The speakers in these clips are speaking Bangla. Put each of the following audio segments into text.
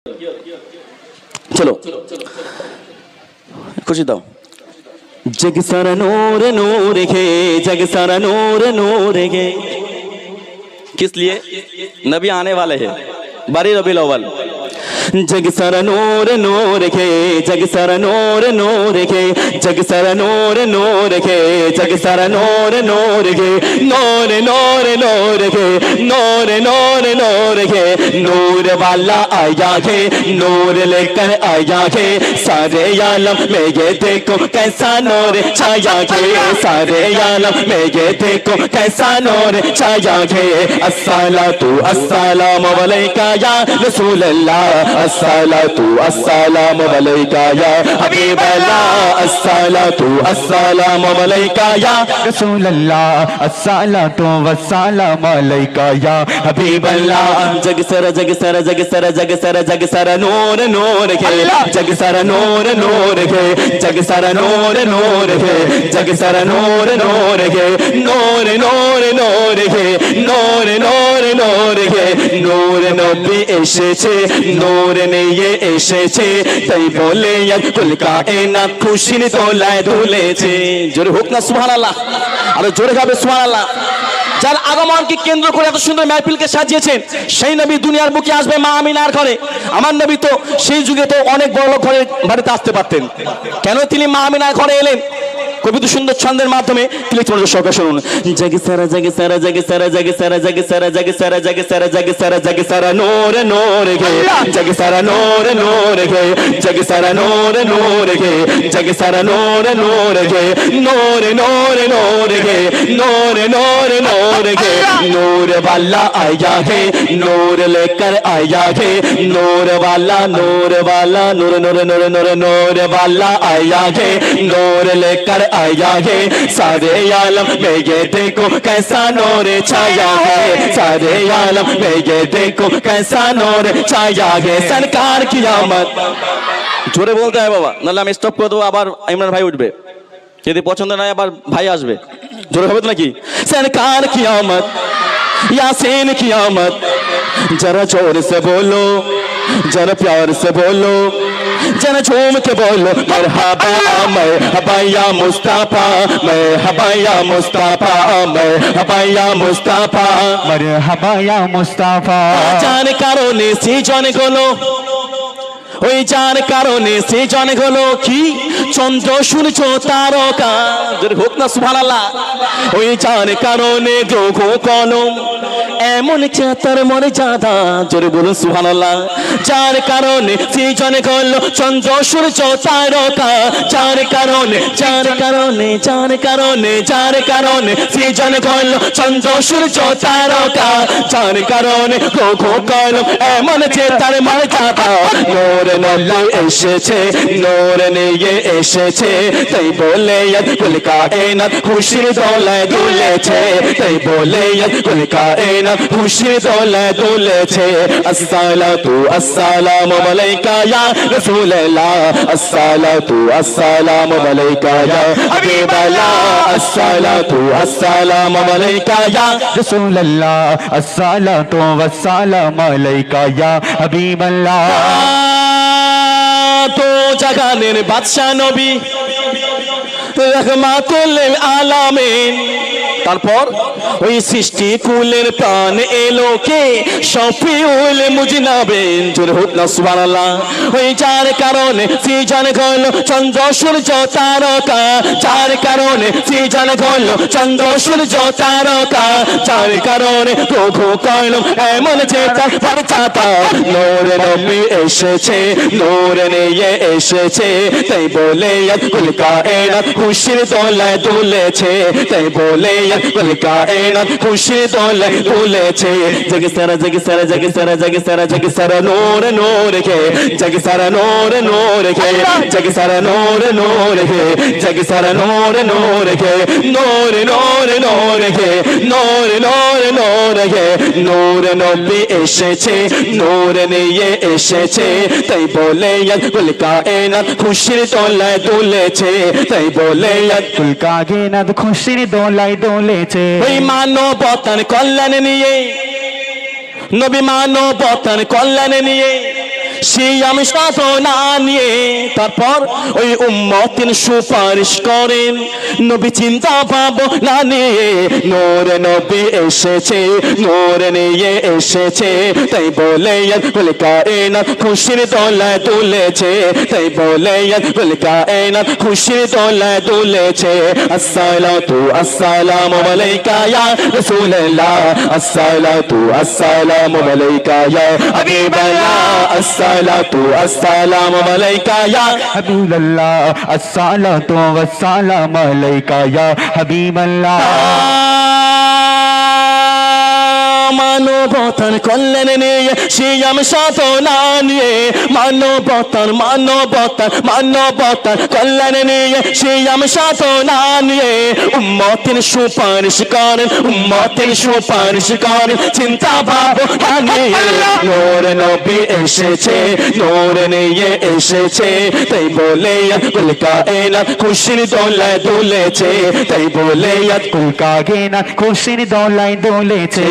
चलो खुशी दो। जग सारा नूर नूर है, जग सारा नूर नूर है। किस लिए? नबी आने वाले हैं, 12 रबीउल अव्वल। जग सारा नूर नूर है, जग सारा नूर नूर है, जग सारा नूर नूर है, जग सारा नूर नूर है। नूर नूर नूर है, नूर नूर नूर है। नूर वाला आया है, नूर लेकर आया है। सारे आलम में ये देखो कैसा नूर छाया है, सारे आलम में ये देखो कैसा नूर छाया है। अस्सलातु अस्सलामु अलैका या रसूल अल्लाह, अस्सलातु अस्सलामु अलैका या हबीब अल्लाह, अस्सलातु अस्सलामु अलैका या रसूल अल्लाह, अस्सलातु वस्सलामु अलैका या हबीब अल्लाह। जग सारा जग सारा जग सारा जग सारा जग सारा नूर नूर है, जग सारा नूर नूर है, जग सारा नूर नूर है, जग सारा नूर नूर है। नूर नूर नूर है, नूर नूर नूर है। नूर नबी এসেছে, নূর নিয়ে এসেছে, তাই বলে কুল কায়নাত খুশির দোলায় দুলেছে। জোরে হোক না সুবহানাল্লাহ, আর জোরে গাবে সুবহানাল্লাহ। যার আগমনকে কেন্দ্র করে এত সুন্দর মাহফিলকে সাজিয়েছেন, সেই নবী দুনিয়ার বুকে আসবে মা আমিনার ঘরে। আমার নবী তো সেই যুগে তো অনেক বড় লোক ঘরে বাড়িতে আসতে পারতেন, কেন তিনি মা আমিনার ঘরে এলেন? কবিতা সুন্দর ছন্দের মাধ্যমে ক্লিক করে সরকার শুনুন। জগ সারা জগ সারা জগ সারা জগ সারা জগ সারা জগ সারা জগ সারা জগ সারা জগ সারা নূর নূর গে, জগ সারা নূর নূর গে, জগ সারা নূর নূর গে, জগ সারা নূর নূর গে। নূর নূর নূর গে, নূর নূর नूर है। नूर वाला आया है, नूर लेकर आया है। नूर वाला नूर वाला नूर नूर नूर नूर नूर वाला आया है, नूर लेकर आया है। सारे आलम में ये देखो कैसा नूर छाया है, सारे आलम में ये देखो कैसा नूर छाया है। सरकार की आमद জোরে বলতে হয় বাবা, নাহলে আমি স্টপ করে দেবো, আবার ইমরান ভাই উঠবে। যদি পছন্দ না হয় আবার ভাই আসবে। জোরে হবে তো নাকি? सरकार की आमद, यासीन की आमद। जरा जोर से बोलो, जरा प्यार से बोलो, जरा झूम के बोलो मरहबा मरहबा या मुस्तफा, मरहबा या मुस्तफा, मरहबा या मुस्तफा, मरहबा या मुस्तफा। जान কারণে সৃজন হলো, ওই যার কারণে সৃজন হলো কি চন্দ্র সূর্য তারকা। যদি হোক না সুবহানাল্লাহ। ওই যার কারণে গ্রহ কলম এমন চেতার মর্যাদা। জোরে বলুন সুবহানাল্লাহ। যার কারণে সৃজন হলো চন্দ্র সূর্য তারকা, যার কারণে যার কারণে যার কারণে যার কারণে সৃজন হলো চন্দ্র সূর্য তারকা, যার কারণে গ্রহ কলম এমন চেতার মর্যাদা। নূর নবী এসেছে, নূর নিয়ে এসেছে, তাই বলে কুল কায়নাত খুশির দোলায় দুলেছে, তাই বলে কুল কায়নাত খুশির দোলায় দুলেছে। আসসালাতু আসসালামু আলাইকা ইয়া রাসূলুল্লাহ, আসসালাতু আসসালামু আলাইকা ইয়া হাবিবাল্লাহ, আসসালাতু আসসালামু আলাইকা ইয়া रसूल अल्लाह, अस्सलातु वस्सलामु अलैका या हबीब अल्लाह। তো জাগানের বাদশা নবী রহমাতুল আলামিন। তারপর ওই সৃষ্টি কুলের প্রাণ এলো কে শফিউল মুজনাবিন। জোরে হোক না সুবহানাল্লাহ। ওই যার কারণে সৃজন হলো চন্দ্র সূর্য তারকা, যার কারণে সৃজন হলো চন্দ্র সূর্য তারকা, যার কারণে গ্রহ কলম এমন চেতার মর্যাদা। নূর নবী এসেছে, নূর নিয়ে এসেছে, তাই বলে কুল কায়নাত খুশির দোলায় দুলেছে, তাই বলে কুল কায়নাত খুশির দোলায় দুলেছে। জগ সারা জগ সারা জগ সারা জগ সারা জগ সারা নূর নূর है, जग सारा नूर नूर है, जग सारा नूर नूर है, जग सारा नूर नूर है। नूर नूर नूर है, नूर नूर नूर है। नूर নবী এসেছে, নূর নিয়ে এসেছে, তাই বলে কুল কায়নাত খুশির দোলায় দুলেছে, তাই বলে কুল কায়নাত খুশির দোলায় দুলেছে। ওই মানবতার কল্যাণ নিয়ে নবী, মানবতার কল্যাণ নিয়ে সিয়াম সাধনা নিয়ে তারপর ওই উম্মতের সুপারিশ করেন নবী চিন্তা ভাবনা নিয়ে নূরে নবী এসেছে নূরে নিয়ে এসেছে তাই বলে কুল কায়নাত খুশির দোলায় দুলেছে তাই বলে কুল কায়নাত খুশির দোলায় দুলেছে আসসালাতু আসসালামু আলাইকা ইয়া রাসূলুল্লাহ আসসালাতু আসসালামু আলাইকা ইয়া হাবিবাল্লাহ আসসালাতু আসসালামু আলাইকা ইয়া হাবিবাল্লাহ আসসালাতু ওয়াসসালামু আলাইকা ইয়া হাবিবাল্লাহ মানবতার কল্যাণ নিয়ে সিয়াম সাধনা নিয়ে মানবতার কল্যাণ নিয়ে সিয়াম সাধনা নিয়ে উম্মতের সুপারিশ করেন চিন্তা ভাবনা নিয়ে নূরে নবী এসেছে নূরে নিয়ে এসেছে তাই বলে কুল কায়নাত খুশির দোলায় দুলেছে তাই বলে কুল কায়নাত খুশির দোলায় দুলেছে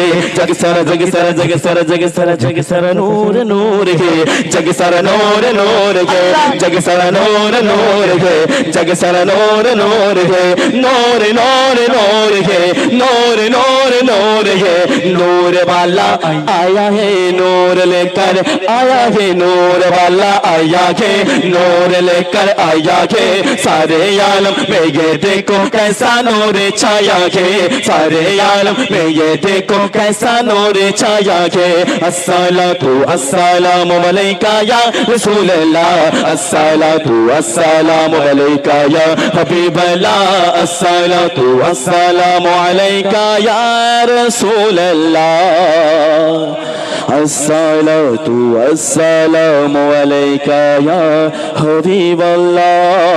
जग सारा नूर नूर है जग सारा नूर नूर है जग सारा नूर नूर है जग सारा नूर नूर है नूर नूर नूर है नूर नूर नूर है नूर वाला आया है नूर लेकर आया है नूर वाला आया है नूर लेकर आया है सारे आलम में ये देखो कैसा नूर छाया है सारे आलम में ये देखो कैसा नूर छाया है अस्सलातु अस्सलामु अलैका या रसूलल्लाह अस्सलातु अस्सलामु अलैका या हबीबल्लाह अस्सलातु अस्सलामु अलैका या रसूलल्लाह अस्सलातु अस्सलामु अलैका या हबीबल्लाह